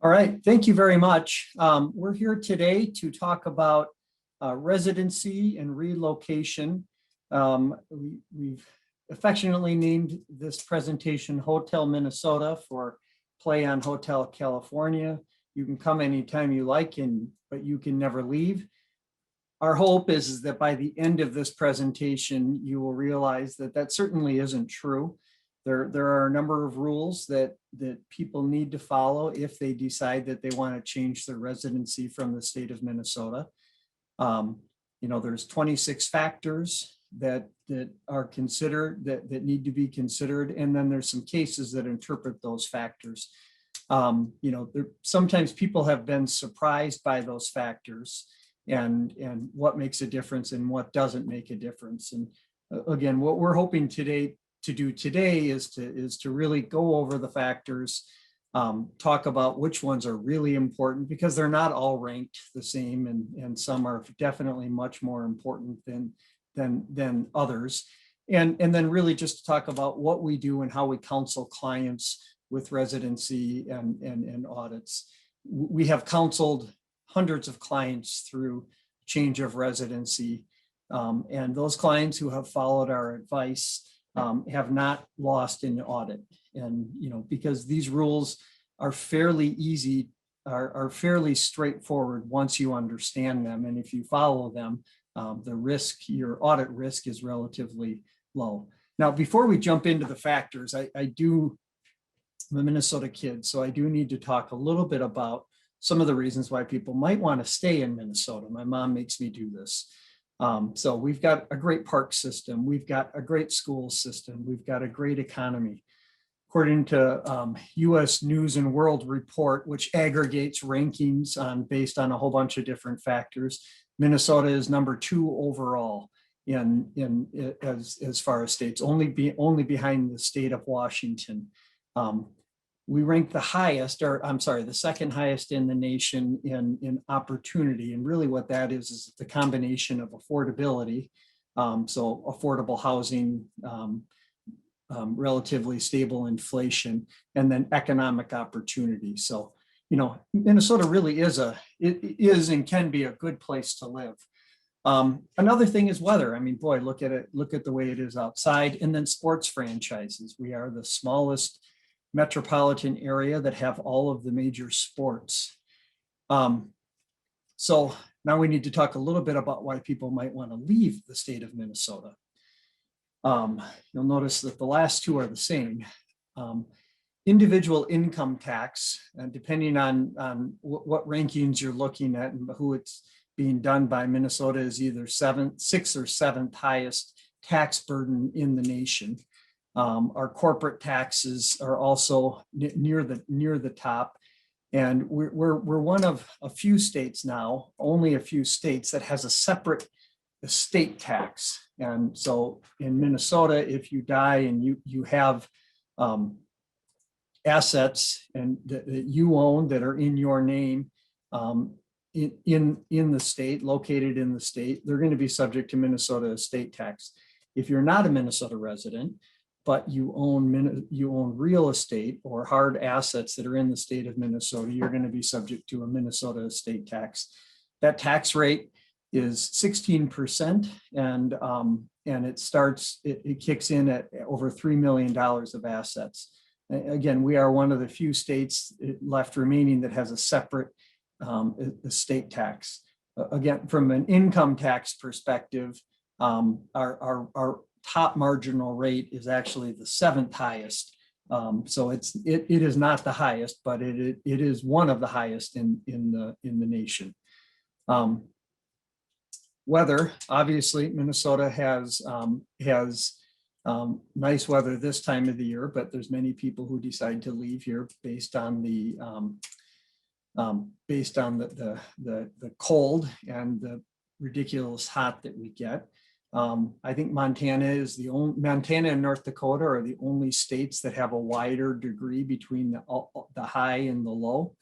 All right, thank you very much. We're here today to talk about residency and relocation. We've affectionately named this presentation Hotel Minnesota for play on Hotel California. You can come anytime you like, but you can never leave. Our hope is that by the end of this presentation, you will realize that that certainly isn't true. There are a number of rules that people need to follow if they decide that they want to change their residency from the state of Minnesota. There's 26 factors that are considered, that need to be considered, and then there's some cases that interpret those factors. Sometimes people have been surprised by those factors and what makes a difference and what doesn't make a difference. And again, what we're hoping to do today is to really go over the factors, talk about which ones are really important, because they're not all ranked the same, and some are definitely much more important than others. And then really just talk about what we do and how we counsel clients with residency and audits. We have counseled hundreds of clients through change of residency, and those clients who have followed our advice have not lost in audit. And because these rules are fairly easy, are fairly straightforward once you understand them, and if you follow them, your audit risk is relatively low. Now, before we jump into the factors, I'm a Minnesota kid, so I do need to talk a little bit about some of the reasons why people might want to stay in Minnesota. My mom makes me do this. So we've got a great park system. We've got a great school system. We've got a great economy. According to U.S. News and World Report, which aggregates rankings based on a whole bunch of different factors, Minnesota is number 2 overall as far as states, only behind the state of Washington. We rank the second highest in the nation in opportunity. And really what that is the combination of affordability, so affordable housing, relatively stable inflation, and then economic opportunity. So, Minnesota really is and can be a good place to live. Another thing is weather. I mean, boy, look at the way it is outside. And then sports franchises. We are the smallest metropolitan area that have all of the major sports. So now we need to talk a little bit about why people might want to leave the state of Minnesota. You'll notice that the last two are the same. Individual income tax, depending on what rankings you're looking at and who it's being done by, Minnesota is either 6th or 7th highest tax burden in the nation. Our corporate taxes are also near the top, and we're one of a few states now, only a few states, that has a separate estate tax. And so in Minnesota, if you die and you have assets and that you own that are in your name, in the state, located in the state, they're going to be subject to Minnesota estate tax. If you're not a Minnesota resident, but you own real estate or hard assets that are in the state of Minnesota, you're going to be subject to a Minnesota estate tax. That tax rate is 16%, and it kicks in at over $3 million of assets. Again, we are one of the few states left remaining that has a separate estate tax. Again, from an income tax perspective, our top marginal rate is actually the 7th highest. So it is not the highest, but it is one of the highest in the nation. Weather, obviously, Minnesota has nice weather this time of the year, but there's many people who decide to leave here based on the cold and the ridiculous hot that we get. I think Montana and North Dakota are the only states that have a wider degree between the high and the low.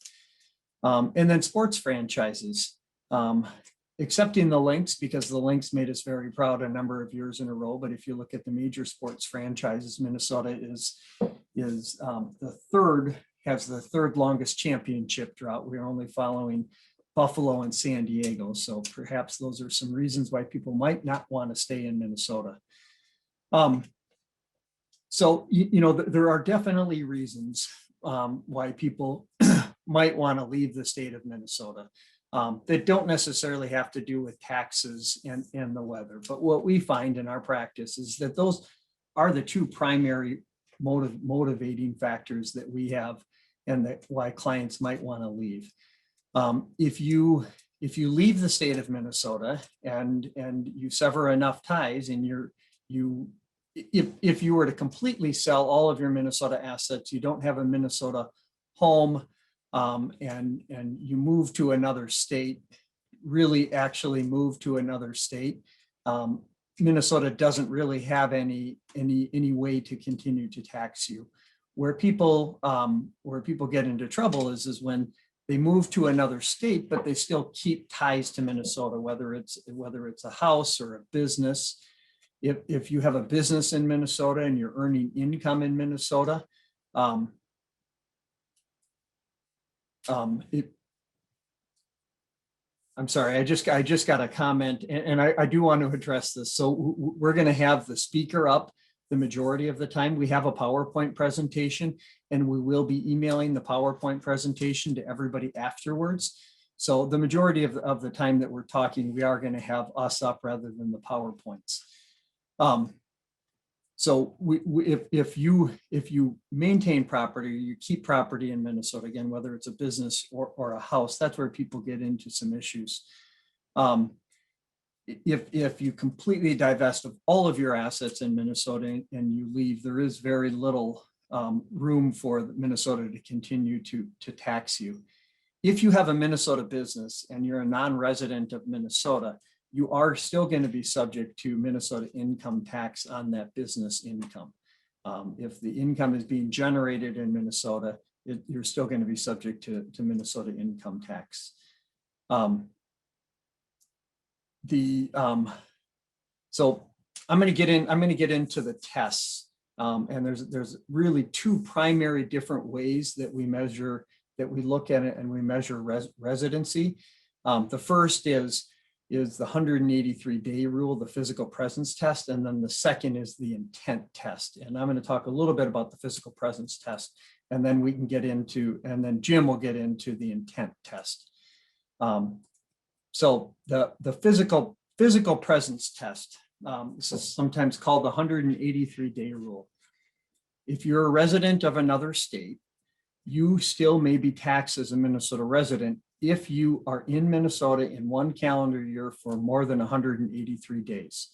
And then sports franchises, accepting the Lynx, because the Lynx made us very proud a number of years in a row. But if you look at the major sports franchises, Minnesota is the 3rd has the third longest championship drought. We're only following Buffalo and San Diego. So perhaps those are some reasons why people might not want to stay in Minnesota. So, there are definitely reasons why people might want to leave the state of Minnesota. That don't necessarily have to do with taxes and the weather. But what we find in our practice is that those are the two primary motivating factors that we have, and that why clients might want to leave. If you leave the state of Minnesota and you sever enough ties, and if you were to completely sell all of your Minnesota assets, you don't have a Minnesota home, and you move to another state, really actually move to another state, Minnesota doesn't really have any way to continue to tax you. Where people get into trouble is when they move to another state, but they still keep ties to Minnesota, whether it's a house or a business. If you have a business in Minnesota and you're earning income in Minnesota, I'm sorry, I just got a comment, and I do want to address this. So we're going to have the speaker up the majority of the time. We have a PowerPoint presentation, and we will be emailing the PowerPoint presentation to everybody afterwards. So the majority of the time that we're talking, we are going to have us up rather than the PowerPoints. So if you maintain property, you keep property in Minnesota, again, whether it's a business or a house, that's where people get into some issues. If you completely divest of all of your assets in Minnesota and you leave, there is very little room for Minnesota to continue to tax you. If you have a Minnesota business and you're a non-resident of Minnesota, you are still going to be subject to Minnesota income tax on that business income. If the income is being generated in Minnesota, you're still going to be subject to Minnesota income tax. So I'm going to get into the tests, and there's really two primary different ways that we look at it, and we measure residency. The first is the 183-day rule, the physical presence test, and then the second is the intent test. And I'm going to talk a little bit about the physical presence test, and then we can get into, and then Jim will get into the intent test. So the physical presence test, this is sometimes called the 183-day rule. If you're a resident of another state, you still may be taxed as a Minnesota resident if you are in Minnesota in one calendar year for more than 183 days.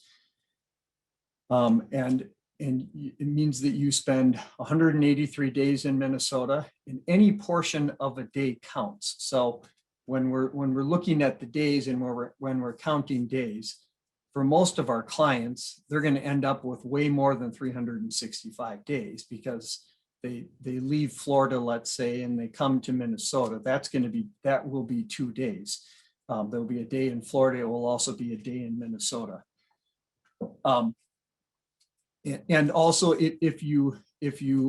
And it means that you spend 183 days in Minnesota, and any portion of a day counts. So when we're looking at the days and when we're counting days, for most of our clients, they're going to end up with way more than 365 days because they leave Florida, let's say, and they come to Minnesota. That will be 2 days. There'll be a day in Florida. It will also be a day in Minnesota. And also, if you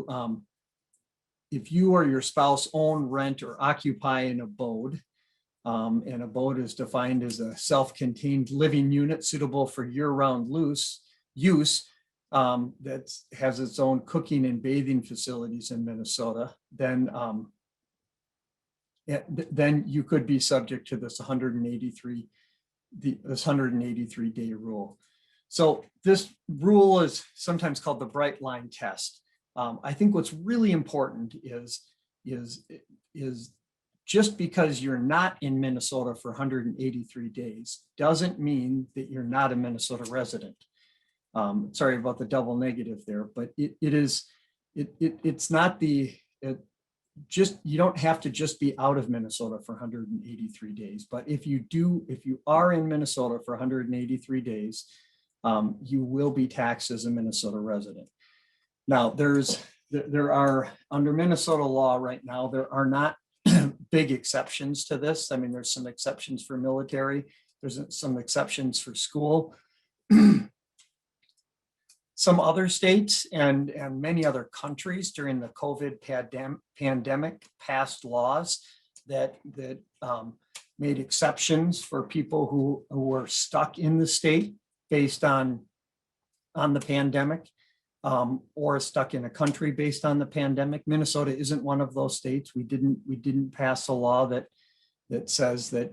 or your spouse own, rent, or occupy an abode, and abode is defined as a self-contained living unit suitable for year-round use, that has its own cooking and bathing facilities in Minnesota, then you could be subject to this 183-day rule. So this rule is sometimes called the bright line test. I think what's really important is just because you're not in Minnesota for 183 days doesn't mean that you're not a Minnesota resident. Sorry about the double negative there, but it's not you don't have to just be out of Minnesota for 183 days. But if you are in Minnesota for 183 days, you will be taxed as a Minnesota resident. Now, there are, under Minnesota law right now, there are not big exceptions to this. I mean, there's some exceptions for military, there's some exceptions for school. some other states and many other countries during the COVID pandemic passed laws that made exceptions for people who were stuck in the state based on the pandemic, or stuck in a country based on the pandemic. Minnesota isn't one of those states. We didn't pass a law that says that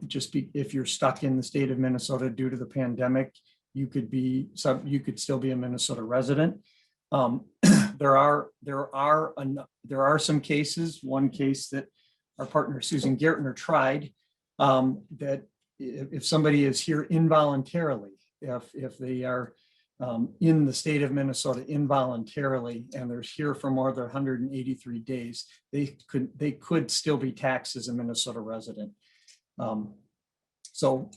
if you're stuck in the state of Minnesota due to the pandemic, you could still be a Minnesota resident. There are some cases. One case that our partner Susan Gertner tried, that if somebody is here involuntarily, if they are in the state of Minnesota involuntarily and they're here for more than 183 days, they could still be taxed as a Minnesota resident. So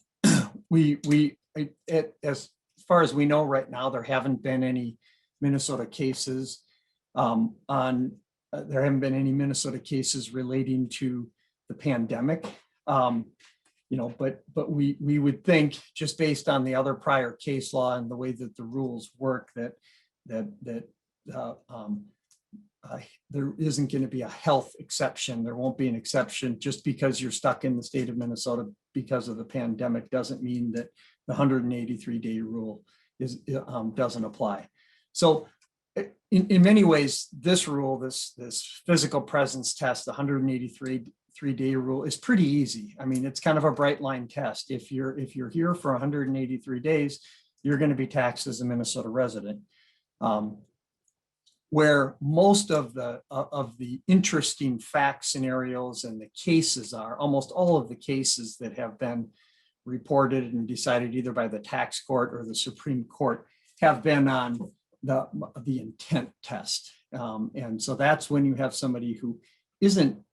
as far as we know right now, there haven't been any Minnesota cases there haven't been any Minnesota cases relating to the pandemic. But we would think, just based on the other prior case law and the way that the rules work, that there isn't going to be a health exception. There won't be an exception. Just because you're stuck in the state of Minnesota because of the pandemic doesn't mean that the 183-day rule doesn't apply. So in many ways, this rule, this physical presence test, the 183-day rule, is pretty easy. I mean, it's kind of a bright line test. If you're here for 183 days, you're going to be taxed as a Minnesota resident. Where most of the interesting fact scenarios and the cases are, almost all of the cases that have been reported and decided either by the tax court or the Supreme Court, have been on the intent test. And so that's when you have somebody who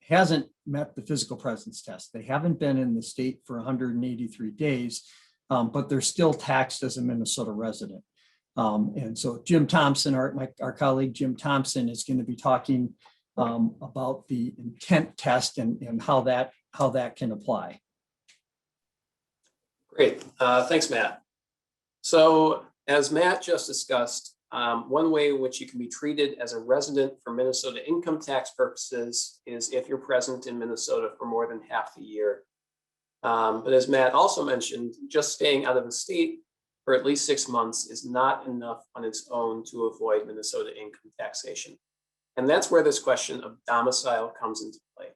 hasn't met the physical presence test. They haven't been in the state for 183 days, but they're still taxed as a Minnesota resident. And so Jim Thompson, our colleague Jim Thompson, is going to be talking about the intent test and how that can apply. Great, thanks, Matt. So as Matt just discussed, one way in which you can be treated as a resident for Minnesota income tax purposes is if you're present in Minnesota for more than half the year. But as Matt also mentioned, just staying out of the state for at least 6 months is not enough on its own to avoid Minnesota income taxation. And that's where this question of domicile comes into play.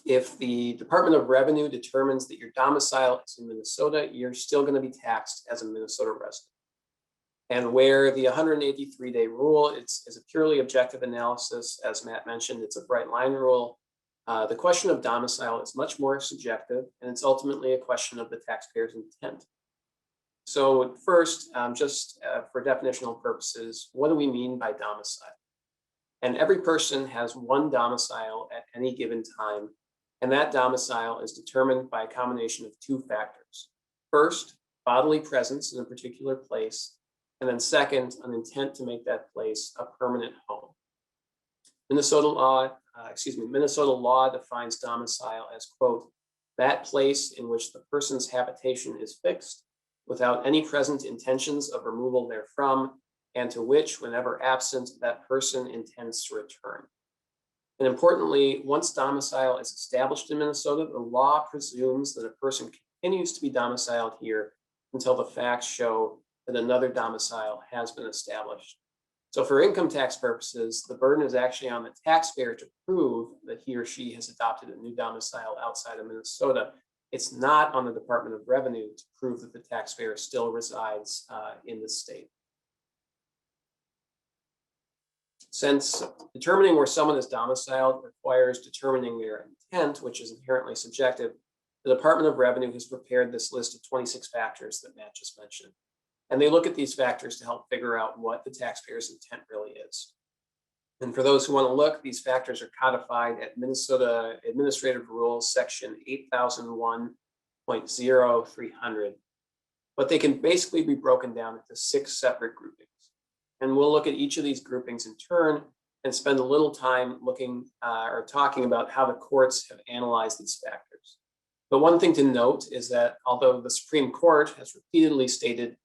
If the Department of Revenue determines that your domicile is in Minnesota, you're still going to be taxed as a Minnesota resident. And where the 183-day rule is a purely objective analysis, as Matt mentioned, it's a bright line rule. The question of domicile is much more subjective, and it's ultimately a question of the taxpayer's intent. So first, just for definitional purposes, what do we mean by domicile? And every person has one domicile at any given time, and that domicile is determined by a combination of two factors. First, bodily presence in a particular place, and then second, an intent to make that place a permanent home. Minnesota law defines domicile as, quote, that place in which the person's habitation is fixed without any present intentions of removal therefrom, and to which, whenever absent, that person intends to return. And importantly, once domicile is established in Minnesota, the law presumes that a person continues to be domiciled here until the facts show that another domicile has been established. So for income tax purposes, the burden is actually on the taxpayer to prove that he or she has adopted a new domicile outside of Minnesota. It's not on the Department of Revenue to prove that the taxpayer still resides in the state. Since determining where someone is domiciled requires determining their intent, which is inherently subjective, the Department of Revenue has prepared this list of 26 factors that Matt just mentioned. And they look at these factors to help figure out what the taxpayer's intent really is. And for those who want to look, these factors are codified at Minnesota Administrative Rules, section 8001.0300. But they can basically be broken down into 6 separate groupings. And we'll look at each of these groupings in turn and spend a little time looking or talking about how the courts have analyzed these factors. But one thing to note is that although the Supreme Court has repeatedly stated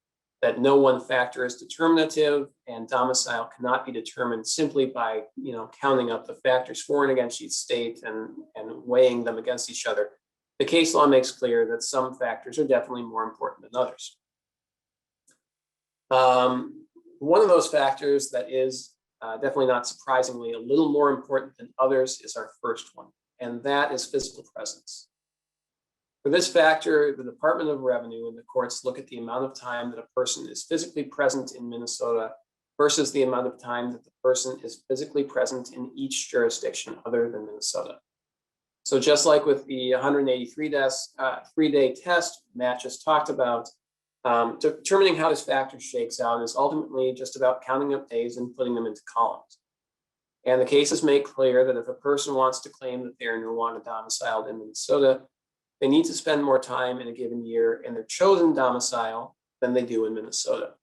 that no one factor is determinative, and domicile cannot be determined simply by counting up the factors for and against each state and weighing them against each other. The case law makes clear that some factors are definitely more important than others. One of those factors that is definitely not surprisingly a little more important than others is our first one, and that is physical presence. For this factor, the Department of Revenue and the courts look at the amount of time that a person is physically present in Minnesota versus the amount of time that the person is physically present in each jurisdiction other than Minnesota. So just like with the 183-day test Matt just talked about, determining how this factor shakes out is ultimately just about counting up days and putting them into columns. And the cases make clear that if a person wants to claim that they are no longer domiciled in Minnesota, they need to spend more time in a given year in their chosen domicile than they do in Minnesota.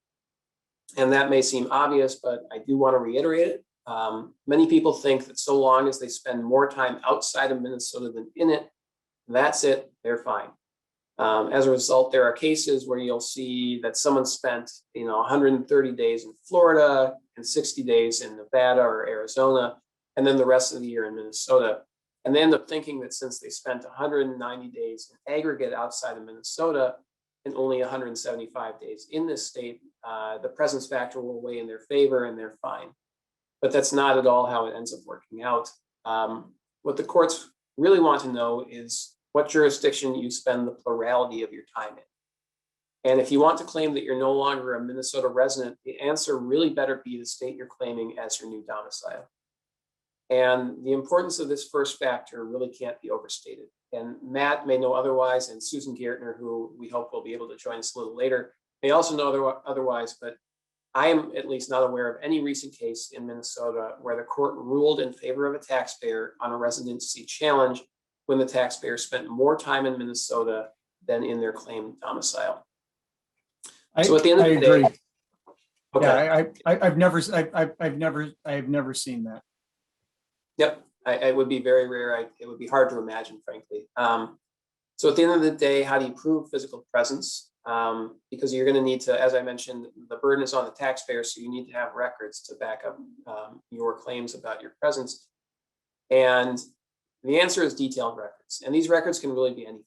And that may seem obvious, but I do want to reiterate it. Many people think that so long as they spend more time outside of Minnesota than in it, that's it, they're fine. As a result, there are cases where you'll see that someone spent 130 days in Florida and 60 days in Nevada or Arizona, and then the rest of the year in Minnesota. And they end up thinking that since they spent 190 days in aggregate outside of Minnesota and only 175 days in this state, the presence factor will weigh in their favor and they're fine. But that's not at all how it ends up working out. What the courts really want to know is what jurisdiction you spend the plurality of your time in. And if you want to claim that you're no longer a Minnesota resident, the answer really better be the state you're claiming as your new domicile. And the importance of this first factor really can't be overstated. And Matt may know otherwise, and Susan Gartner, who we hope will be able to join us a little later, may also know otherwise, but I am at least not aware of any recent case in Minnesota where the court ruled in favor of a taxpayer on a residency challenge when the taxpayer spent more time in Minnesota than in their claimed domicile. So at the end of the day, okay. Yeah, I've never seen that. Yep, it would be very rare. It would be hard to imagine, frankly. So at the end of the day, how do you prove physical presence? Because you're going to need to, as I mentioned, the burden is on the taxpayer, so you need to have records to back up your claims about your presence. And the answer is detailed records, and these records can really be anything.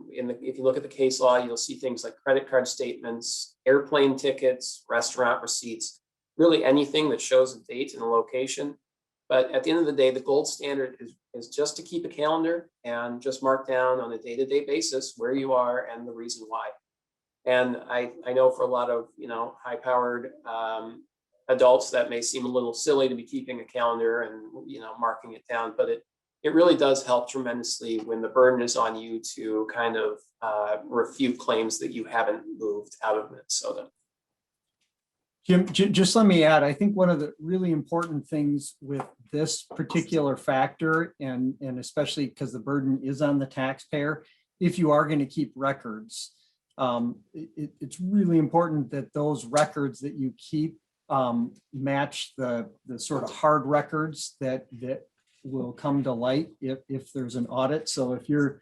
If you look at the case law, you'll see things like credit card statements, airplane tickets, restaurant receipts, really anything that shows a date and a location. But at the end of the day, the gold standard is just to keep a calendar and just mark down on a day-to-day basis where you are and the reason why. And I know for a lot of high-powered adults that may seem a little silly to be keeping a calendar and marking it down, but it really does help tremendously when the burden is on you to kind of refute claims that you haven't moved out of Minnesota. Jim, just let me add, I think one of the really important things with this particular factor, and especially because the burden is on the taxpayer, if you are going to keep records, it's really important that those records that you keep match the sort of hard records that will come to light if there's an audit. So if you're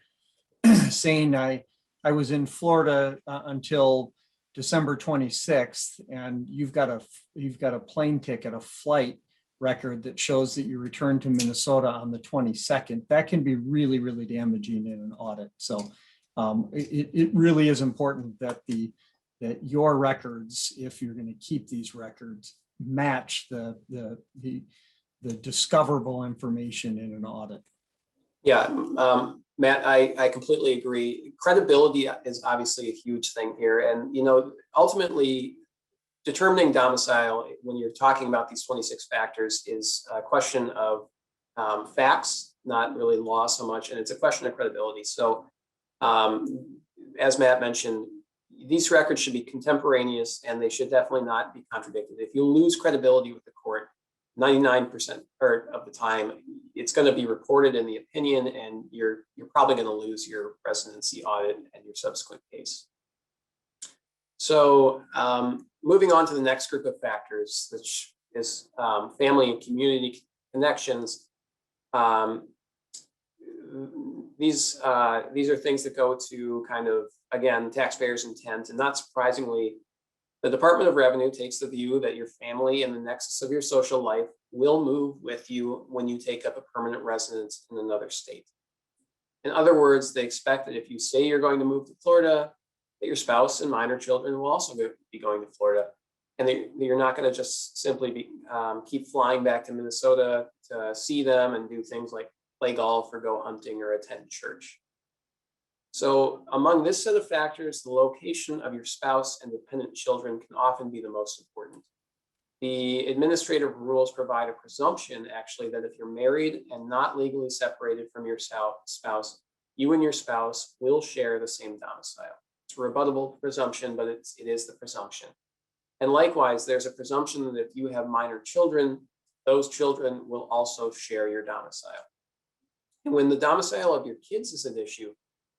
saying I was in Florida until December 26th, and you've got a plane ticket, a flight record that shows that you returned to Minnesota on the 22nd, that can be really, really damaging in an audit. So it really is important that your records, if you're going to keep these records, match the discoverable information in an audit. Yeah, Matt, I completely agree. Credibility is obviously a huge thing here. And, ultimately determining domicile when you're talking about these 26 factors is a question of facts, not really law so much. And it's a question of credibility. So as Matt mentioned, these records should be contemporaneous and they should definitely not be contradicted. If you lose credibility with the court, 99% of the time, it's going to be reported in the opinion, and you're probably going to lose your residency audit and your subsequent case. So moving on to the next group of factors, which is family and community connections. These are things that go to kind of, again, taxpayers' intent, and not surprisingly, The Department of Revenue takes the view that your family and the nexus of your social life will move with you when you take up a permanent residence in another state. In other words, they expect that if you say you're going to move to Florida, that your spouse and minor children will also be going to Florida. And you're not going to just simply keep flying back to Minnesota to see them and do things like play golf or go hunting or attend church. So among this set of factors, the location of your spouse and dependent children can often be the most important. The administrative rules provide a presumption, actually, that if you're married and not legally separated from your spouse, you and your spouse will share the same domicile. It's a rebuttable presumption, but it is the presumption. And likewise, there's a presumption that if you have minor children, those children will also share your domicile. And when the domicile of your kids is an issue,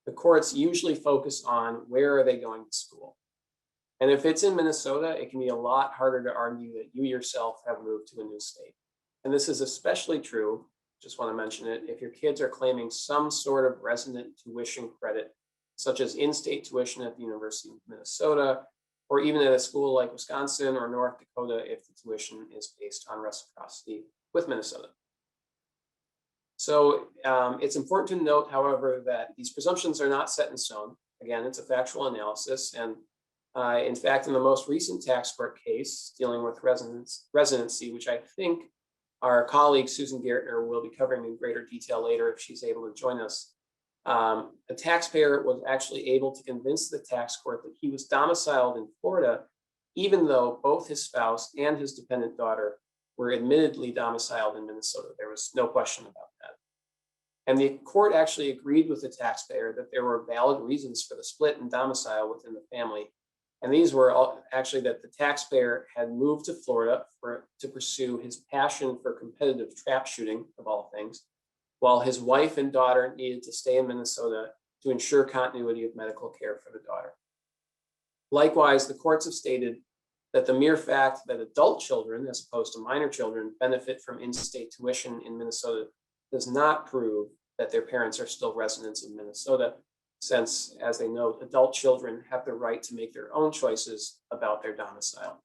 the courts usually focus on where are they going to school. And if it's in Minnesota, it can be a lot harder to argue that you yourself have moved to a new state. And this is especially true, just want to mention it, if your kids are claiming some sort of resident tuition credit, such as in-state tuition at the University of Minnesota, or even at a school like Wisconsin or North Dakota if the tuition is based on reciprocity with Minnesota. So it's important to note, however, that these presumptions are not set in stone. Again, it's a factual analysis. And in fact, in the most recent tax court case dealing with residency, which I think our colleague Susan Gertner will be covering in greater detail later if she's able to join us, a taxpayer was actually able to convince the tax court that he was domiciled in Florida, even though both his spouse and his dependent daughter were admittedly domiciled in Minnesota. There was no question about that. And the court actually agreed with the taxpayer that there were valid reasons for the split in domicile within the family. And these were actually that the taxpayer had moved to Florida to pursue his passion for competitive trap shooting, of all things, while his wife and daughter needed to stay in Minnesota to ensure continuity of medical care for the daughter. Likewise, the courts have stated that the mere fact that adult children, as opposed to minor children, benefit from in-state tuition in Minnesota does not prove that their parents are still residents in Minnesota, since, as they note, adult children have the right to make their own choices about their domicile.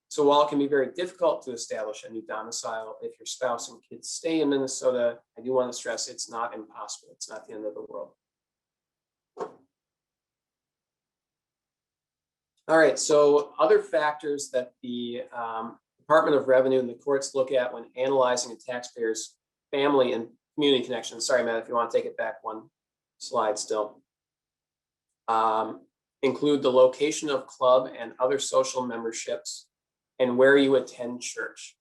So while it can be very difficult to establish a new domicile if your spouse and kids stay in Minnesota, I do want to stress it's not impossible. It's not the end of the world. All right, so other factors that the Department of Revenue and the courts look at when analyzing a taxpayer's family and community connections. Sorry, Matt, if you want to take it back one slide still. Include the location of club and other social memberships and where you attend church.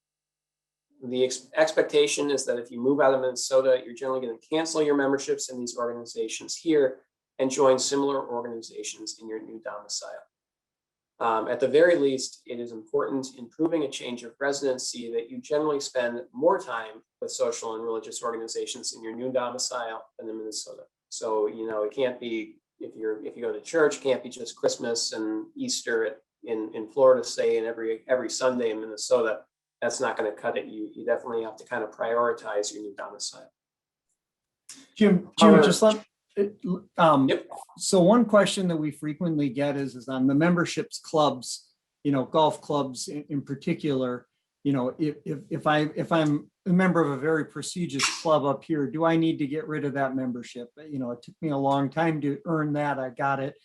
The expectation is that if you move out of Minnesota, you're generally going to cancel your memberships in these organizations here and join similar organizations in your new domicile. At the very least, it is important in proving a change of residency that you generally spend more time with social and religious organizations in your new domicile than in Minnesota. So, you know, it can't be, if you go to church, it can't be just Christmas and Easter in Florida, say, and every Sunday in Minnesota. That's not going to cut it. You definitely have to kind of prioritize your new domicile. Jim, just let. Yep. So one question that we frequently get is on the memberships clubs, you know, golf clubs in particular, you know, if I'm a member of a very prestigious club up here, do I need to get rid of that membership? You know, it took me a long time to earn that. I got it.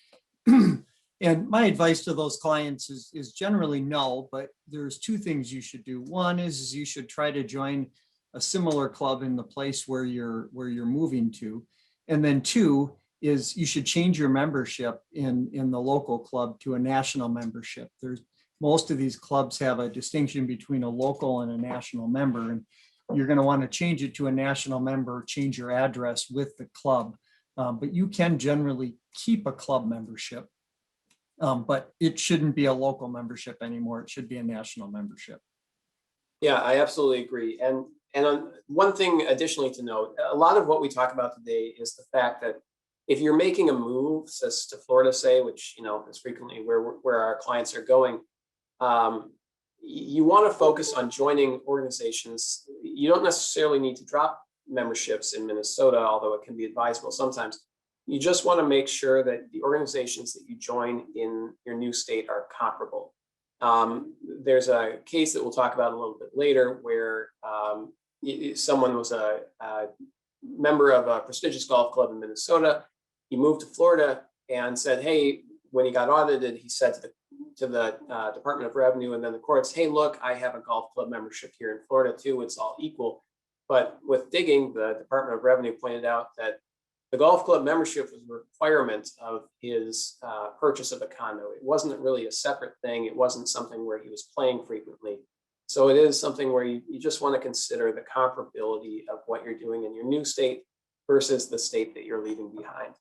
And my advice to those clients is generally no, but there's two things you should do. One is you should try to join a similar club in the place where you're moving to. And then two is you should change your membership in the local club to a national membership. Most of these clubs have a distinction between a local and a national member, and you're going to want to change it to a national member, change your address with the club. But you can generally keep a club membership, but it shouldn't be a local membership anymore. It should be a national membership. Yeah, I absolutely agree. And one thing additionally to note, a lot of what we talk about today is the fact that if you're making a move to Florida, say, which, you know, is frequently where our clients are going, you want to focus on joining organizations. You don't necessarily need to drop memberships in Minnesota, although it can be advisable sometimes. you just want to make sure that the organizations that you join in your new state are comparable. There's a case that we'll talk about a little bit later where someone was a member of a prestigious golf club in Minnesota. He moved to Florida and said, hey, when he got audited, he said to the Department of Revenue and then the courts, hey, look, I have a golf club membership here in Florida too. It's all equal. But with digging, the Department of Revenue pointed out that the golf club membership was a requirement of his purchase of a condo. It wasn't really a separate thing. It wasn't something where he was playing frequently. So it is something where you just want to consider the comparability of what you're doing in your new state versus the state that you're leaving behind.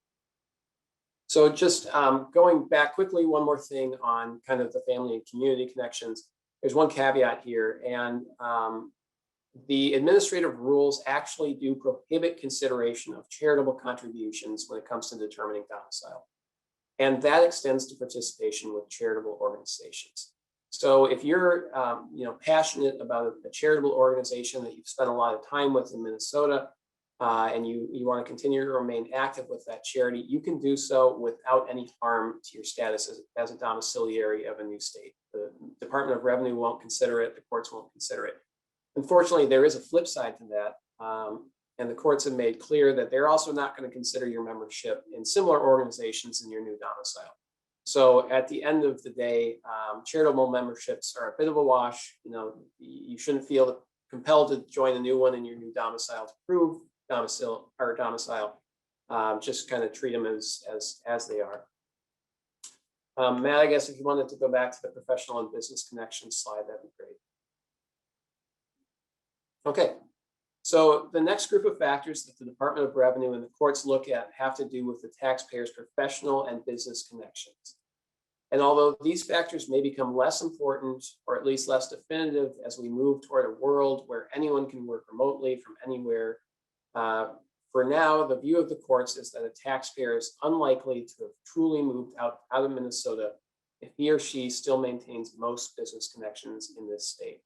So just going back quickly, one more thing on kind of the family and community connections. There's one caveat here, and the administrative rules actually do prohibit consideration of charitable contributions when it comes to determining domicile. And that extends to participation with charitable organizations. So if you're passionate about a charitable organization that you've spent a lot of time with in Minnesota, and you want to continue to remain active with that charity, you can do so without any harm to your status as a domiciliary of a new state. The Department of Revenue won't consider it, the courts won't consider it. Unfortunately, there is a flip side to that, and the courts have made clear that they're also not going to consider your membership in similar organizations in your new domicile. So at the end of the day, charitable memberships are a bit of a wash. You shouldn't feel compelled to join a new one in your new domicile to prove domicile. Just kind of treat them as they are. Matt, I guess if you wanted to go back to the professional and business connections slide, that'd be great. Okay, so the next group of factors that the Department of Revenue and the courts look at have to do with the taxpayer's professional and business connections. And although these factors may become less important or at least less definitive as we move toward a world where anyone can work remotely from anywhere, for now, the view of the courts is that a taxpayer is unlikely to have truly moved out of Minnesota if he or she still maintains most business connections in this state.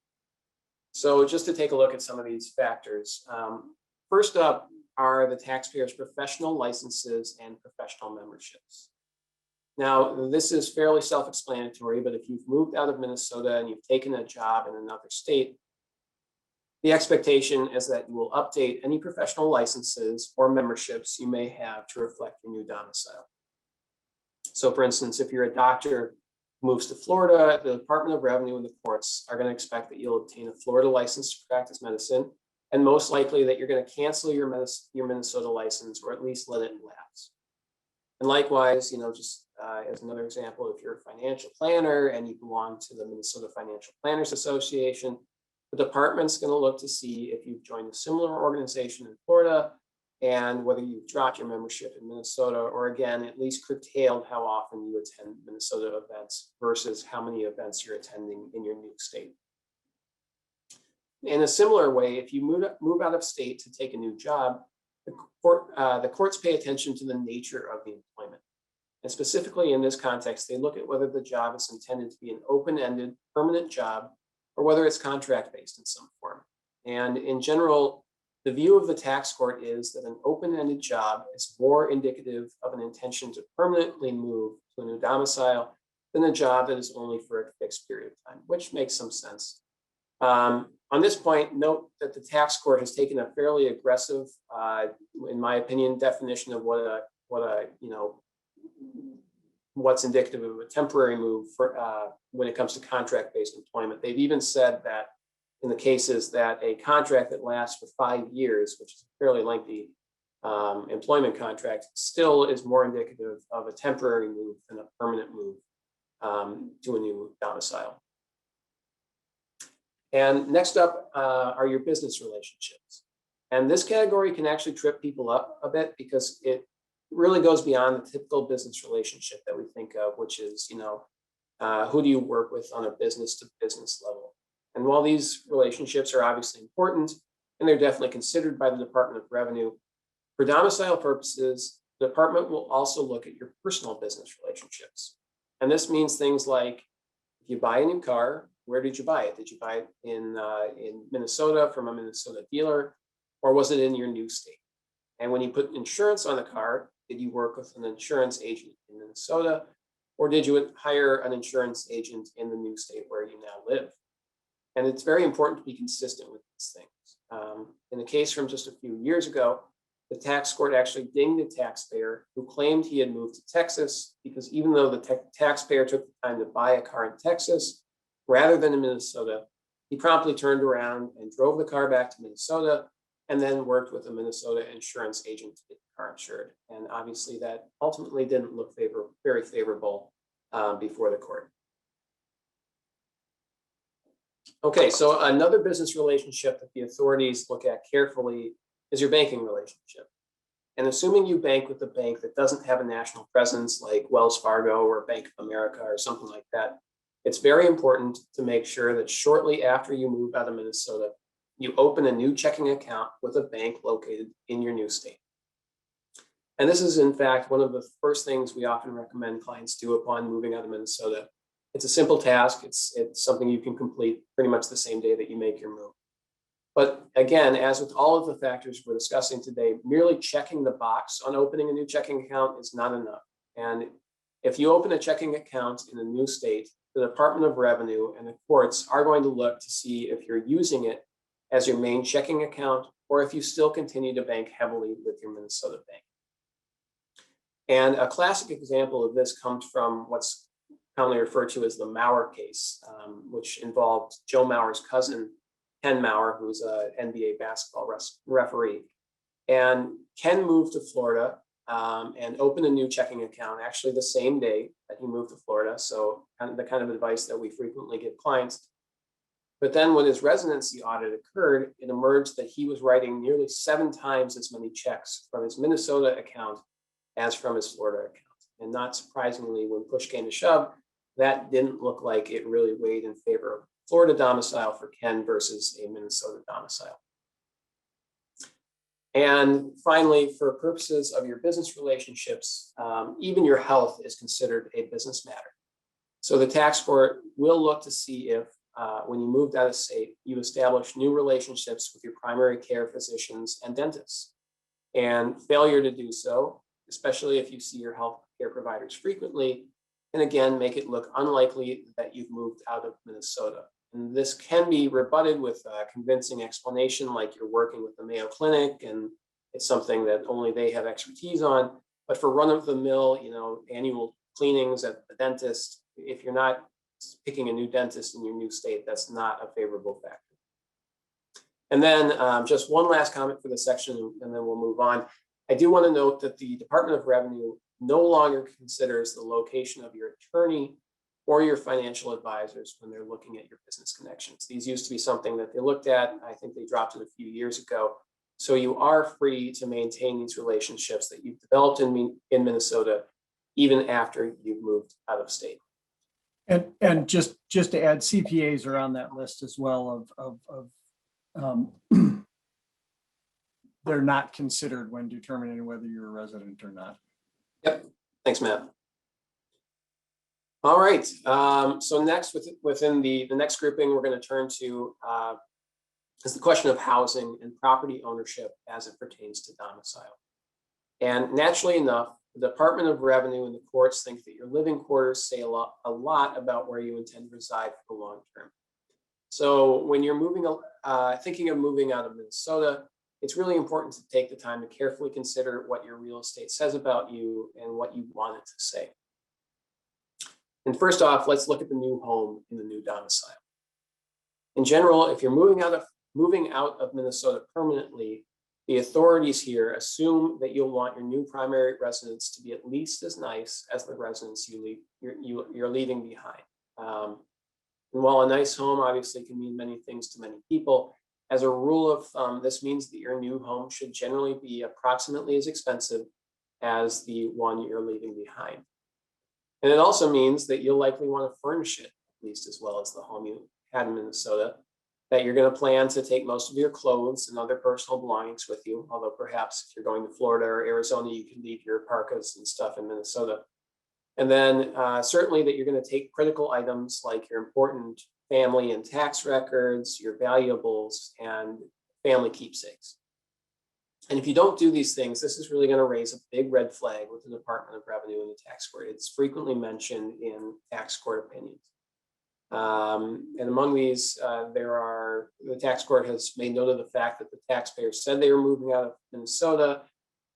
So just to take a look at some of these factors. First up are the taxpayer's professional licenses and professional memberships. Now, this is fairly self-explanatory, but if you've moved out of Minnesota and you've taken a job in another state, the expectation is that you will update any professional licenses or memberships you may have to reflect your new domicile. So for instance, if you're a doctor moves to Florida, the Department of Revenue and the courts are going to expect that you'll obtain a Florida license to practice medicine, and most likely that you're going to cancel your Minnesota license or at least let it lapse. And likewise, just as another example, if you're a financial planner and you belong to the Minnesota Financial Planners Association, the department's going to look to see if you've joined a similar organization in Florida and whether you've dropped your membership in Minnesota, or again, at least curtailed how often you attend Minnesota events versus how many events you're attending in your new state. In a similar way, if you move out of state to take a new job, the courts pay attention to the nature of the employment. And specifically in this context, they look at whether the job is intended to be an open-ended, permanent job, or whether it's contract-based in some form. And in general, the view of the tax court is that an open-ended job is more indicative of an intention to permanently move to a new domicile than a job that is only for a fixed period of time, which makes some sense. On this point, note that the tax court has taken a fairly aggressive, in my opinion, definition of what's indicative of a temporary move for when it comes to contract-based employment. They've even said that in the cases that a contract that lasts for 5 years, which is a fairly lengthy employment contract, still is more indicative of a temporary move than a permanent move to a new domicile. And next up are your business relationships. And this category can actually trip people up a bit because it really goes beyond the typical business relationship that we think of, which is, who do you work with on a business to business level? And while these relationships are obviously important, and they're definitely considered by the Department of Revenue, for domicile purposes, the department will also look at your personal business relationships. And this means things like, if you buy a new car, where did you buy it? Did you buy it in Minnesota from a Minnesota dealer, or was it in your new state? And when you put insurance on the car, did you work with an insurance agent in Minnesota, or did you hire an insurance agent in the new state where you now live? And it's very important to be consistent with these things. In a case from just a few years ago, the tax court actually dinged a taxpayer who claimed he had moved to Texas because even though the taxpayer took the time to buy a car in Texas rather than in Minnesota, he promptly turned around and drove the car back to Minnesota and then worked with a Minnesota insurance agent to get the car insured. And obviously that ultimately didn't look very favorable before the court. Okay, so another business relationship that the authorities look at carefully is your banking relationship. And assuming you bank with a bank that doesn't have a national presence like Wells Fargo or Bank of America or something like that, it's very important to make sure that shortly after you move out of Minnesota, you open a new checking account with a bank located in your new state. And this is, in fact, one of the first things we often recommend clients do upon moving out of Minnesota. It's a simple task. It's something you can complete pretty much the same day that you make your move. But again, as with all of the factors we're discussing today, merely checking the box on opening a new checking account is not enough. And if you open a checking account in a new state, the Department of Revenue and the courts are going to look to see if you're using it as your main checking account or if you still continue to bank heavily with your Minnesota bank. And a classic example of this comes from what's commonly referred to as the Maurer case, which involved Joe Mauer's cousin, Ken Maurer, who's an NBA basketball referee. And Ken moved to Florida and opened a new checking account actually the same day that he moved to Florida. So the kind of advice that we frequently give clients. But then when his residency audit occurred, it emerged that he was writing nearly 7 times as many checks from his Minnesota account as from his Florida account. And not surprisingly, when push came to shove, that didn't look like it really weighed in favor of Florida domicile for Ken versus a Minnesota domicile. And finally, for purposes of your business relationships, even your health is considered a business matter. So the tax court will look to see if, when you moved out of state, you establish new relationships with your primary care physicians and dentists. And failure to do so, especially if you see your health care providers frequently, and again, make it look unlikely that you've moved out of Minnesota. And this can be rebutted with a convincing explanation like you're working with the Mayo Clinic and it's something that only they have expertise on. But for run-of-the-mill, annual cleanings at the dentist, if you're not picking a new dentist in your new state, that's not a favorable factor. And then just one last comment for this section, and then we'll move on. I do want to note that the Department of Revenue no longer considers the location of your attorney or your financial advisors when they're looking at your business connections. These used to be something that they looked at. I think they dropped it a few years ago. So you are free to maintain these relationships that you've developed in Minnesota, even after you've moved out of state. And just to add, CPAs are on that list as well they're not considered when determining whether you're a resident or not. Yep. Thanks, Matt. All right. So next, within the next grouping, we're going to turn to is the question of housing and property ownership as it pertains to domicile. And naturally enough, the Department of Revenue and the courts think that your living quarters say a lot about where you intend to reside for the long term. So when you're thinking of moving out of Minnesota, it's really important to take the time to carefully consider what your real estate says about you and what you want it to say. And first off, let's look at the new home in the new domicile. In general, if you're moving out of Minnesota permanently, the authorities here assume that you'll want your new primary residence to be at least as nice as the residence you're leaving behind. And while a nice home obviously can mean many things to many people, as a rule of thumb, this means that your new home should generally be approximately as expensive as the one you're leaving behind. And it also means that you'll likely want to furnish it at least as well as the home you had in Minnesota, that you're going to plan to take most of your clothes and other personal belongings with you, although perhaps if you're going to Florida or Arizona, you can leave your parkas and stuff in Minnesota. And then certainly that you're going to take critical items like your important family and tax records, your valuables, and family keepsakes. And if you don't do these things, this is really going to raise a big red flag with the Department of Revenue and the tax court. It's frequently mentioned in tax court opinions. And among these, the tax court has made note of the fact that the taxpayers said they were moving out of Minnesota,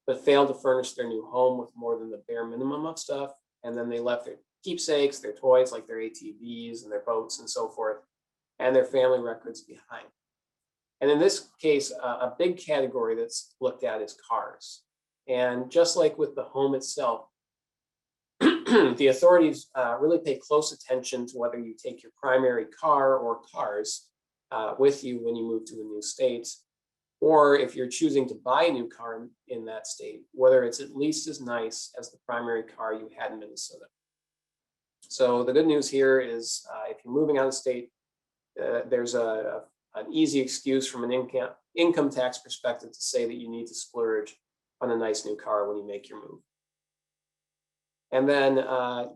but failed to furnish their new home with more than the bare minimum of stuff. And then they left their keepsakes, their toys like their ATVs and their boats and so forth, and their family records behind. And in this case, a big category that's looked at is cars. And just like with the home itself, the authorities really pay close attention to whether you take your primary car or cars with you when you move to a new state, or if you're choosing to buy a new car in that state, whether it's at least as nice as the primary car you had in Minnesota. So the good news here is if you're moving out of state, there's an easy excuse from an income tax perspective to say that you need to splurge on a nice new car when you make your move. And then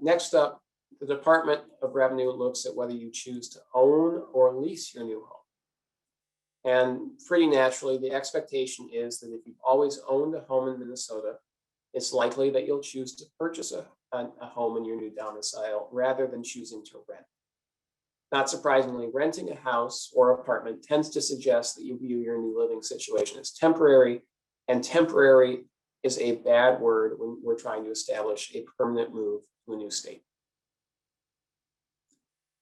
next up, the Department of Revenue looks at whether you choose to own or lease your new home. And pretty naturally, the expectation is that if you've always owned a home in Minnesota, it's likely that you'll choose to purchase a home in your new domicile rather than choosing to rent. Not surprisingly, renting a house or apartment tends to suggest that you view your new living situation as temporary, and temporary is a bad word when we're trying to establish a permanent move to a new state.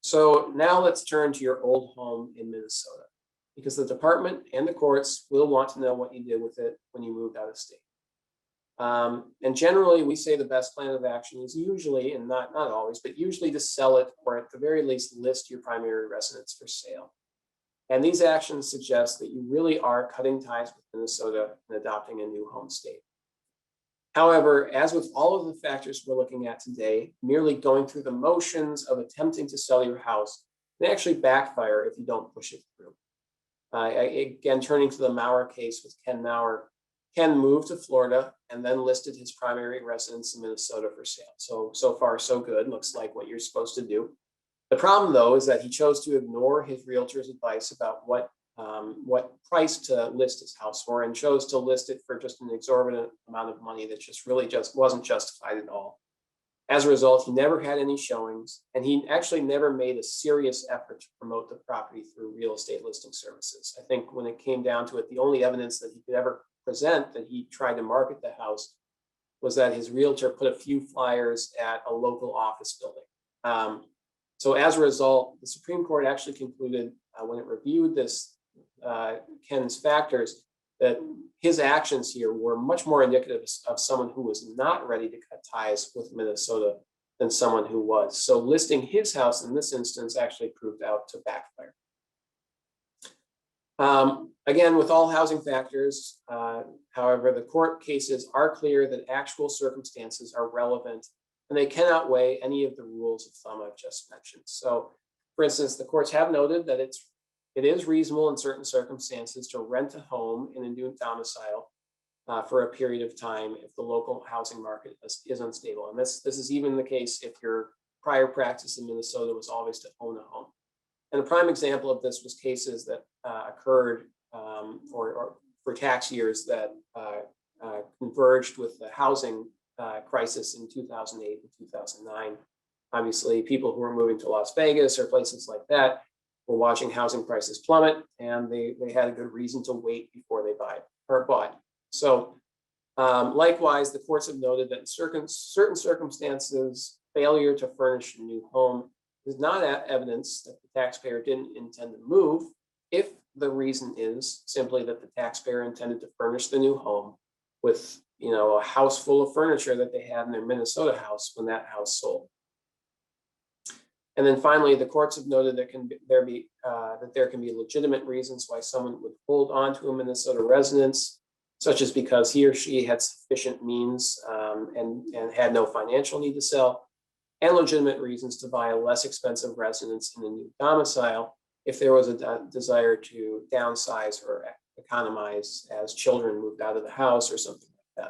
So now let's turn to your old home in Minnesota, because the department and the courts will want to know what you did with it when you moved out of state. And generally, we say the best plan of action is usually, and not always, but usually to sell it, or at the very least list your primary residence for sale. And these actions suggest that you really are cutting ties with Minnesota and adopting a new home state. However, as with all of the factors we're looking at today, merely going through the motions of attempting to sell your house may actually backfire if you don't push it through. Again, turning to the Maurer case with Ken Maurer, Ken moved to Florida and then listed his primary residence in Minnesota for sale. So far, so good. Looks like what you're supposed to do. The problem, though, is that he chose to ignore his realtor's advice about what price to list his house for, and chose to list it for just an exorbitant amount of money that just wasn't justified at all. As a result, he never had any showings, and he actually never made a serious effort to promote the property through real estate listing services. I think when it came down to it, the only evidence that he could ever present that he tried to market the house was that his realtor put a few flyers at a local office building. So as a result, the Supreme Court actually concluded when it reviewed Ken's factors, that his actions here were much more indicative of someone who was not ready to cut ties with Minnesota than someone who was. So listing his house in this instance actually proved out to backfire. Again, with all housing factors, however, the court cases are clear that actual circumstances are relevant and they cannot weigh any of the rules of thumb I've just mentioned. So, for instance, the courts have noted that it is reasonable in certain circumstances to rent a home in a new domicile for a period of time if the local housing market is unstable. And this is even the case if your prior practice in Minnesota was always to own a home. And a prime example of this was cases that occurred or for tax years that converged with the housing crisis in 2008 and 2009. Obviously, people who were moving to Las Vegas or places like that were watching housing prices plummet, and they had a good reason to wait before they bought. So likewise, the courts have noted that in certain circumstances, failure to furnish a new home is not evidence that the taxpayer didn't intend to move, if the reason is simply that the taxpayer intended to furnish the new home with a house full of furniture that they had in their Minnesota house when that house sold. And then finally, the courts have noted that there can be legitimate reasons why someone would hold on to a Minnesota residence, such as because he or she had sufficient means and had no financial need to sell, and legitimate reasons to buy a less expensive residence in a new domicile if there was a desire to downsize or economize as children moved out of the house or something like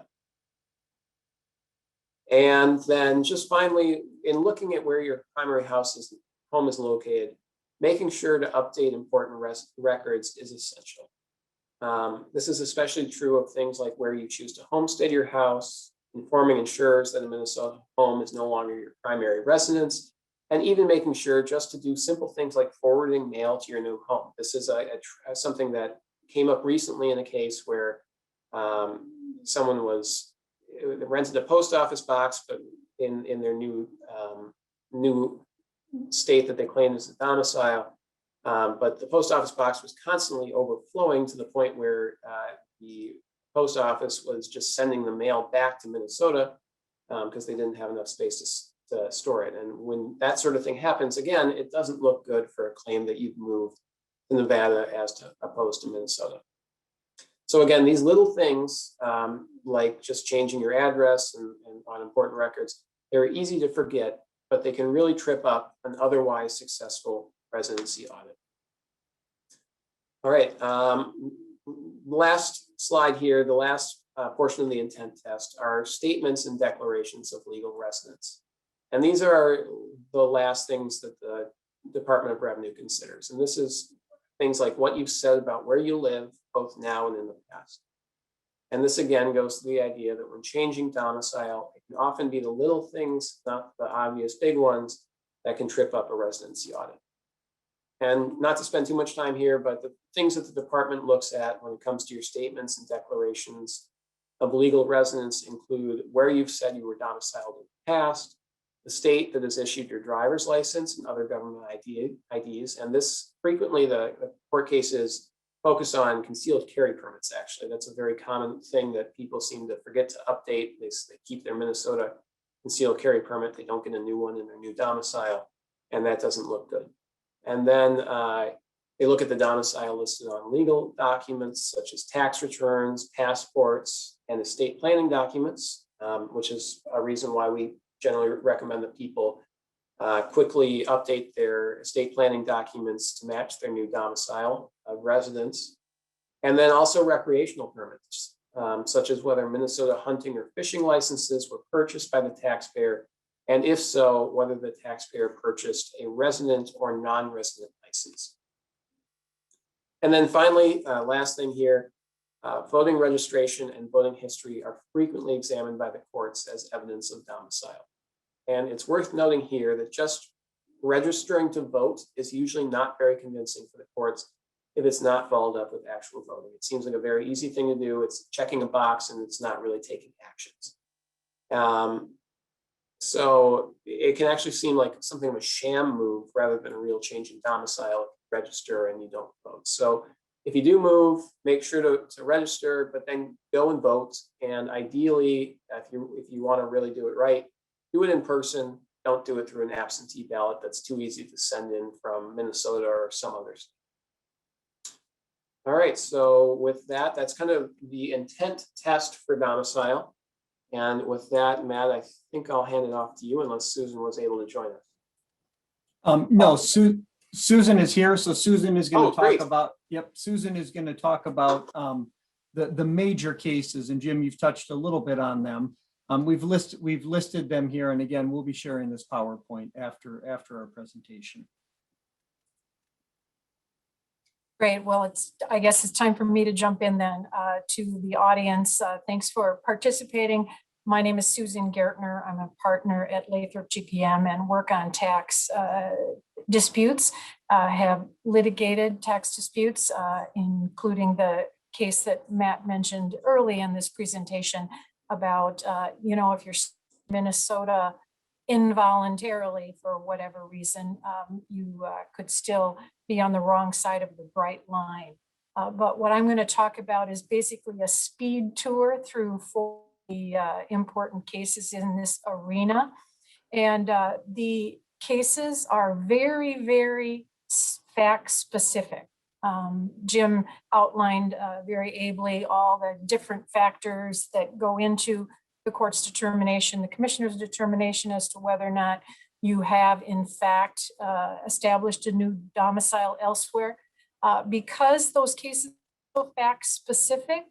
that. And then just finally, in looking at where your primary home is located, making sure to update important records is essential. This is especially true of things like where you choose to homestead your house, informing insurers that a Minnesota home is no longer your primary residence, and even making sure just to do simple things like forwarding mail to your new home. This is something that came up recently in a case where someone rented a post office box, but in their new state that they claimed as a domicile. But the post office box was constantly overflowing to the point where the post office was just sending the mail back to Minnesota because they didn't have enough space to store it. And when that sort of thing happens, again, it doesn't look good for a claim that you've moved to Nevada opposed to Minnesota. So again, these little things like just changing your address and on important records, they're easy to forget, but they can really trip up an otherwise successful residency audit. All right, last slide here, the last portion of the intent test are statements and declarations of legal residence. And these are the last things that the Department of Revenue considers. And this is things like what you've said about where you live, both now and in the past. And this again goes to the idea that when changing domicile, it can often be the little things, not the obvious big ones, that can trip up a residency audit. And not to spend too much time here, but the things that the department looks at when it comes to your statements and declarations of legal residence include where you've said you were domiciled in the past, the state that has issued your driver's license and other government IDs. And this frequently the court cases focus on concealed carry permits, actually. That's a very common thing that people seem to forget to update. They keep their Minnesota concealed carry permit. They don't get a new one in their new domicile, and that doesn't look good. And then they look at the domicile listed on legal documents such as tax returns, passports, and estate planning documents, which is a reason why we generally recommend that people quickly update their estate planning documents to match their new domicile of residence. And then also recreational permits, such as whether Minnesota hunting or fishing licenses were purchased by the taxpayer, and if so, whether the taxpayer purchased a resident or non-resident license. And then finally, last thing here, voting registration and voting history are frequently examined by the courts as evidence of domicile. And it's worth noting here that just registering to vote is usually not very convincing for the courts if it's not followed up with actual voting. It seems like a very easy thing to do. It's checking a box and it's not really taking actions. So it can actually seem like something of a sham move rather than a real change in domicile. Register and you don't vote. So if you do move, make sure to register, but then go and vote. And ideally, if you want to really do it right, do it in person. Don't do it through an absentee ballot. That's too easy to send in from Minnesota or some others. All right, so with that, that's kind of the intent test for domicile. And with that, Matt, I think I'll hand it off to you unless Susan was able to join us. No, Susan is here. So Susan is going to talk great. about, Susan is going to talk about the major cases. And Jim, you've touched a little bit on them. We've listed them here. And again, we'll be sharing this PowerPoint after our presentation. Great. Well, I guess it's time for me to jump in then to the audience. Thanks for participating. My name is Susan Gertner. I'm a partner at Lathrop GPM and work on tax disputes, have litigated tax disputes, including the case that Matt mentioned early in this presentation about, if you're Minnesota involuntarily for whatever reason, you could still be on the wrong side of the bright line. But what I'm going to talk about is basically a speed tour through 4 important cases in this arena. And the cases are very, very fact specific. Jim outlined very ably all the different factors that go into the court's determination, the commissioner's determination as to whether or not you have in fact established a new domicile elsewhere. Because those cases are fact specific,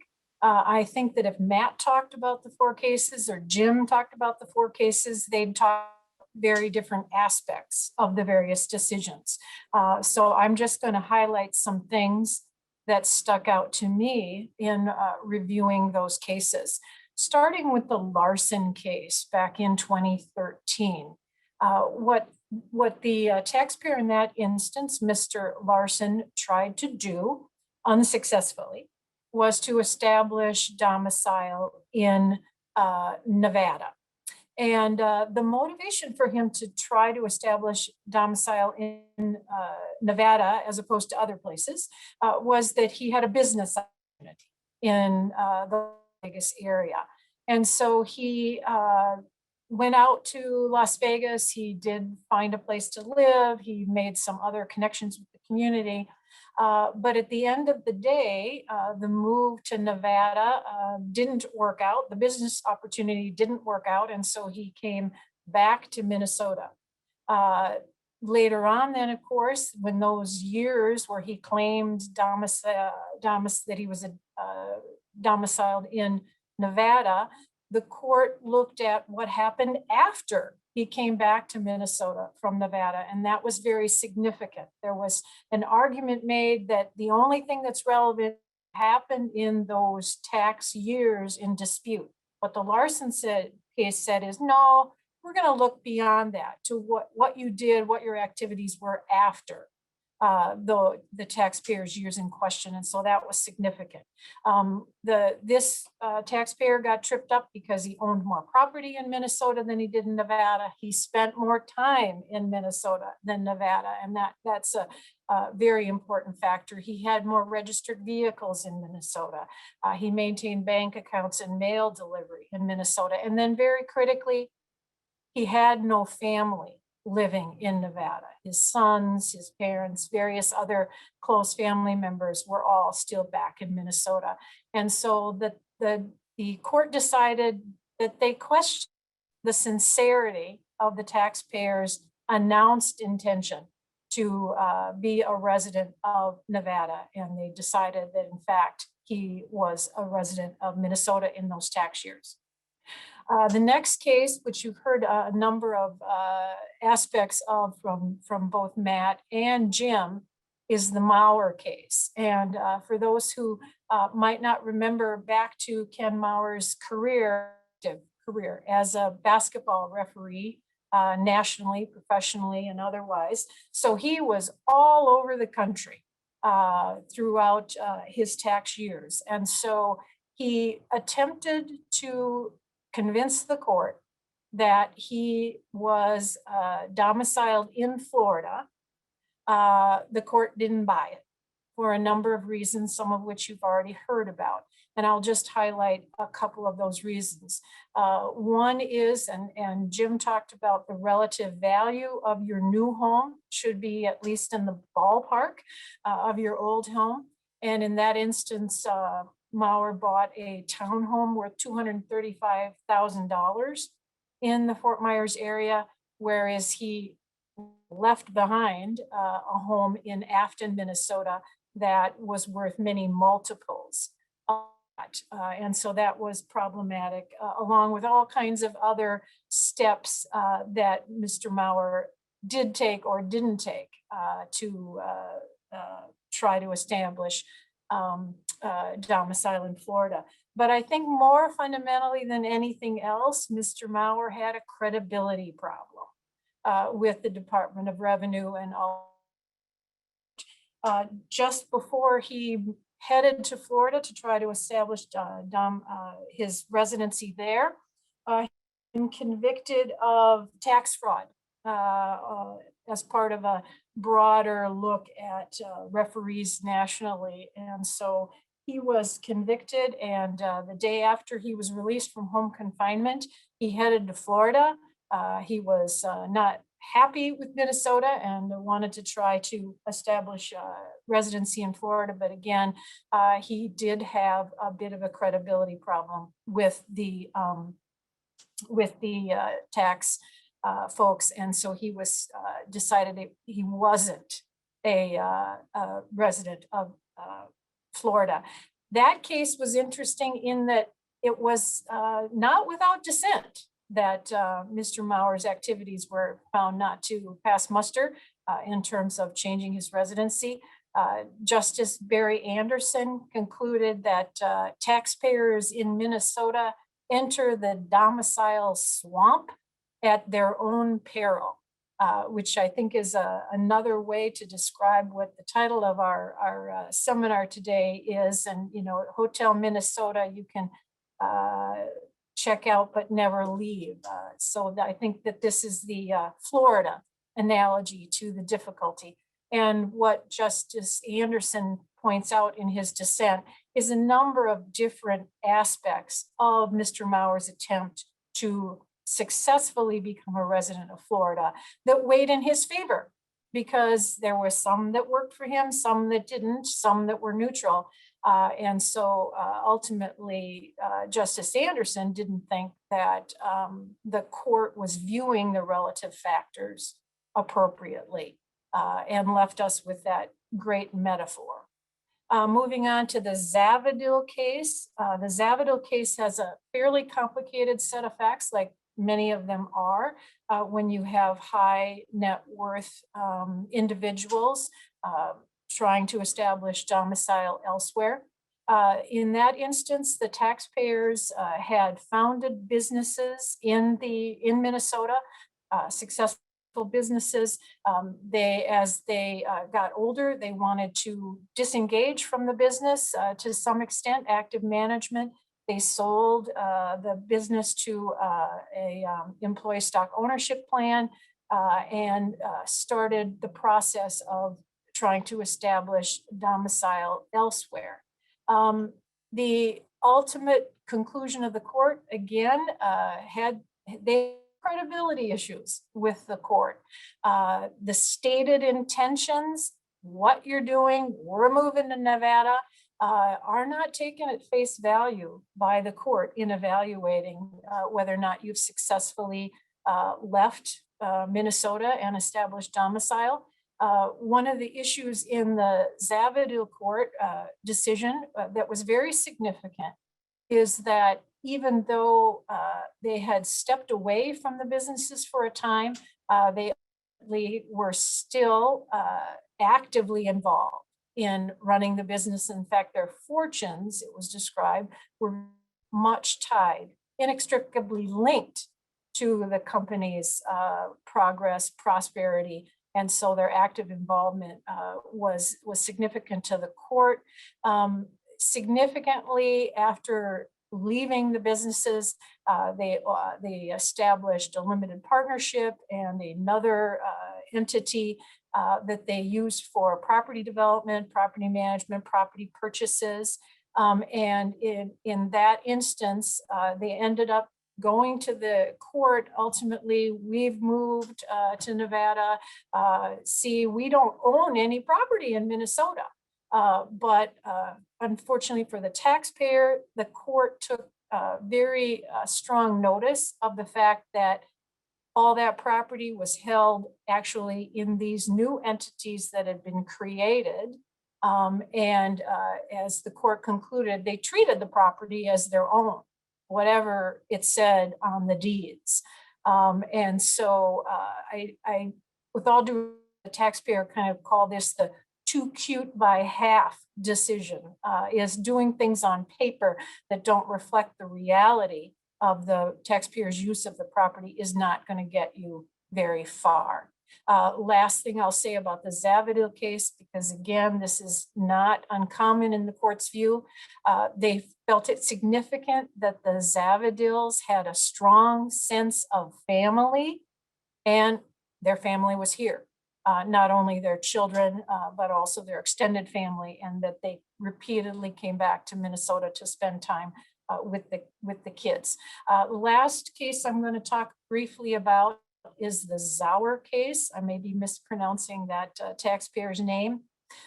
I think that if Matt talked about the 4 cases or Jim talked about the 4 cases, they'd talk very different aspects of the various decisions. So I'm just going to highlight some things that stuck out to me in reviewing those cases, starting with the Larson case back in 2013. What the taxpayer in that instance, Mr. Larson, tried to do unsuccessfully was to establish domicile in Nevada. And the motivation for him to try to establish domicile in Nevada, as opposed to other places, was that he had a business opportunity in the Vegas area. And so he went out to Las Vegas. He did find a place to live. He made some other connections with the community. But at the end of the day, the move to Nevada didn't work out. The business opportunity didn't work out. And so he came back to Minnesota. Later on, then, of course, when those years where he claimed that he was domiciled in Nevada, the court looked at what happened after he came back to Minnesota from Nevada, and that was very significant. There was an argument made that the only thing that's relevant happened in those tax years in dispute. What the Larson case said is, no, we're going to look beyond that to what you did, what your activities were after the taxpayer's years in question. And so that was significant. This taxpayer got tripped up because he owned more property in Minnesota than he did in Nevada. He spent more time in Minnesota than Nevada. And that's a very important factor. He had more registered vehicles in Minnesota. He maintained bank accounts and mail delivery in Minnesota. And then very critically, he had no family living in Nevada. His sons, his parents, various other close family members were all still back in Minnesota. And so the court decided that they questioned the sincerity of the taxpayer's announced intention to be a resident of Nevada. And they decided that, in fact, he was a resident of Minnesota in those tax years. The next case, which you've heard a number of aspects of from both Matt and Jim, is the Maurer case. And for those who might not remember back to Ken Maurer's career as a basketball referee, nationally, professionally, and otherwise. So he was all over the country throughout his tax years. And so he attempted to convince the court that he was domiciled in Florida. The court didn't buy it for a number of reasons, some of which you've already heard about. And I'll just highlight a couple of those reasons. One is, and Jim talked about, the relative value of your new home should be at least in the ballpark of your old home. And in that instance, Maurer bought a townhome worth $235,000 in the Fort Myers area, whereas he left behind a home in Afton, Minnesota that was worth many multiples of that. And so that was problematic, along with all kinds of other steps that Mr. Maurer did take or didn't take to try to establish domicile in Florida. But I think more fundamentally than anything else, Mr. Maurer had a credibility problem with the Department of Revenue and all. Just before he headed to Florida to try to establish his residency there, he was convicted of tax fraud as part of a broader look at referees nationally. And so he was convicted, and the day after he was released from home confinement, he headed to Florida. He was not happy with Minnesota and wanted to try to establish residency in Florida. But again, he did have a bit of a credibility problem with the tax folks. And so he was decided he wasn't a resident of Florida. That case was interesting in that it was not without dissent that Mr. Maurer's activities were found not to pass muster in terms of changing his residency. Justice Barry Anderson concluded that taxpayers in Minnesota enter the domicile swamp at their own peril, which I think is another way to describe what the title of our seminar today is. And, you know, Hotel Minnesota, you can check out but never leave. So I think that this is the Florida analogy to the difficulty. And what Justice Anderson points out in his dissent is a number of different aspects of Mr. Mauer's attempt to successfully become a resident of Florida that weighed in his favor, because there were some that worked for him, some that didn't, some that were neutral. And so ultimately, Justice Anderson didn't think that the court was viewing the relative factors appropriately, and left us with that great metaphor. Moving on to the Zavadil case. The Zavadil case has a fairly complicated set of facts, like many of them are, when you have high net worth individuals trying to establish domicile elsewhere. In that instance, the taxpayers had founded businesses in Minnesota, successful businesses. As they got older, they wanted to disengage from the business to some extent, active management. They sold the business to a employee stock ownership plan and started the process of trying to establish domicile elsewhere. The ultimate conclusion of the court, again, had credibility issues with the court. The stated intentions, what you're doing, we're moving to Nevada, are not taken at face value by the court in evaluating whether or not you've successfully left Minnesota and established domicile. One of the issues in the Zavadil court decision that was very significant is that even though they had stepped away from the businesses for a time, they were still actively involved in running the business. In fact, their fortunes, it was described, were much tied, inextricably linked to the company's progress, prosperity. And so their active involvement was significant to the court. Significantly, after leaving the businesses, they established a limited partnership and another entity that they used for property development, property management, property purchases. And in that instance, they ended up going to the court. Ultimately, we've moved to Nevada. See, we don't own any property in Minnesota. But unfortunately for the taxpayer, the court took very strong notice of the fact that all that property was held actually in these new entities that had been created. And as the court concluded, they treated the property as their own, whatever it said on the deeds. And so I, with all due, the taxpayer kind of call this the too cute by half decision, is doing things on paper that don't reflect the reality of the taxpayer's use of the property is not going to get you very far. Last thing I'll say about the Zavadil case, because again, this is not uncommon in the court's view. They felt it significant that the Zavadils had a strong sense of family, and their family was here. Not only their children, but also their extended family, and that they repeatedly came back to Minnesota to spend time with the kids. Last case I'm going to talk briefly about is the Zauer case. I may be mispronouncing that taxpayer's name.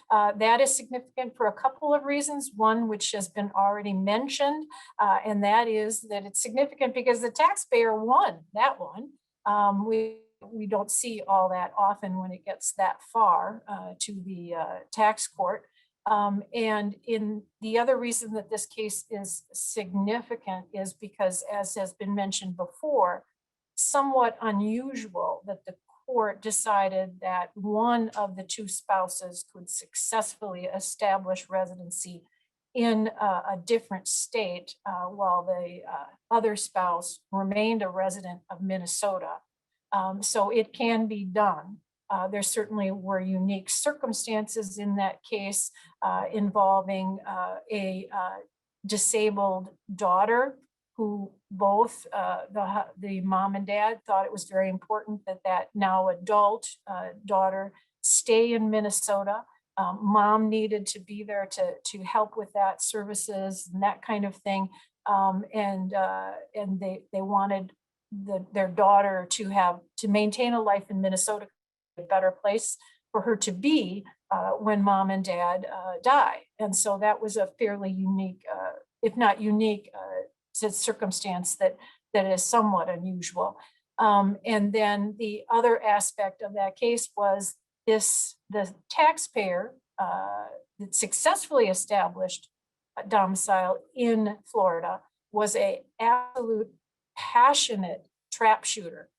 That is significant for a couple of reasons. One, which has been already mentioned, and that is that it's significant because the taxpayer won that one. We don't see all that often when it gets that far to the tax court. And in the other reason that this case is significant is because, as has been mentioned before, somewhat unusual that the court decided that one of the two spouses could successfully establish residency in a different state while the other spouse remained a resident of Minnesota. So it can be done. There certainly were unique circumstances in that case involving a disabled daughter who both the mom and dad thought it was very important that that now adult daughter stay in Minnesota. Mom needed to be there to help with that services and that kind of thing. And they wanted their daughter to maintain a life in Minnesota, a better place for her to be when mom and dad die. And so that was a fairly unique, if not unique, circumstance that is somewhat unusual. And then the other aspect of that case was the taxpayer that successfully established a domicile in Florida was a absolute passionate trap shooter.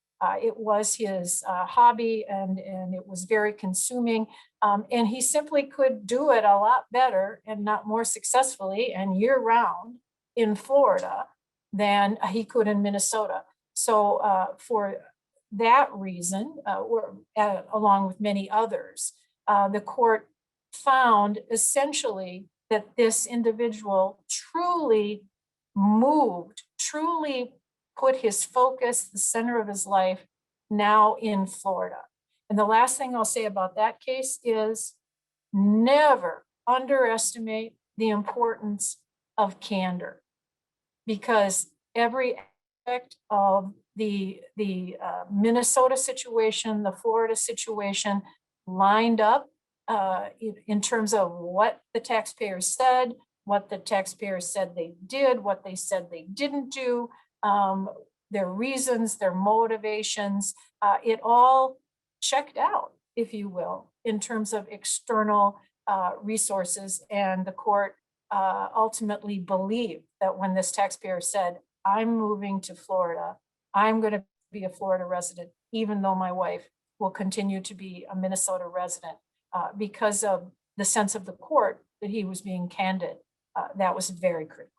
It was his hobby and it was very consuming. And he simply could do it a lot better and not more successfully and year round in Florida than he could in Minnesota. So for that reason, along with many others, the court found essentially that this individual truly put his focus, the center of his life, now in Florida. And the last thing I'll say about that case is never underestimate the importance of candor, because every aspect of the Minnesota situation, the Florida situation lined up in terms of what the taxpayers said, what the taxpayers said they did, what they said they didn't do, their reasons, their motivations, it all checked out, if you will, in terms of external resources. And the court ultimately believed that when this taxpayer said, I'm moving to Florida, I'm going to be a Florida resident, even though my wife will continue to be a Minnesota resident, because of the sense of the court that he was being candid. That was very critical.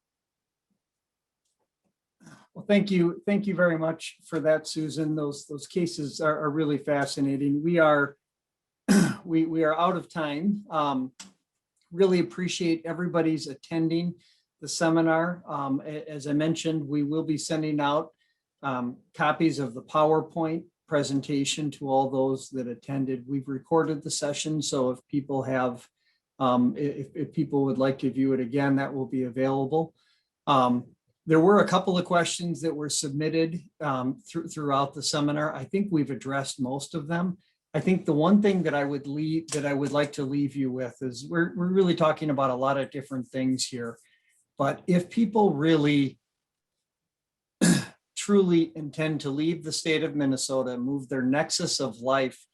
Well, thank you very much for that, Susan. Those cases are really fascinating. We are we are out of time. Really appreciate everybody's attending the seminar. As I mentioned, we will be sending out copies of the PowerPoint presentation to all those that attended. We've recorded the session, so if people have, if people would like to view it again, that will be available. There were a couple of questions that were submitted throughout the seminar. I think we've addressed most of them. I think the one thing that I would like to leave you with is we're really talking about a lot of different things here. But if people really truly intend to leave the state of Minnesota, move their nexus of life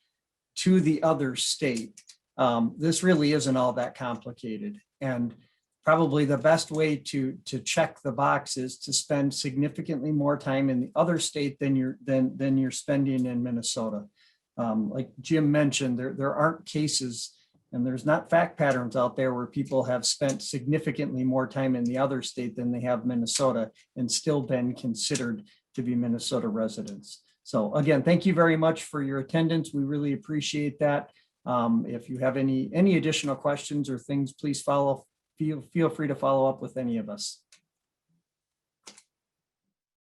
to the other state, this really isn't all that complicated. And probably the best way to check the box is to spend significantly more time in the other state than you're spending in Minnesota. Like Jim mentioned, there aren't cases and there's not fact patterns out there where people have spent significantly more time in the other state than they have Minnesota and still been considered to be Minnesota residents. So again, thank you very much for your attendance. We really appreciate that. If you have any additional questions or things, please feel free to follow up with any of us.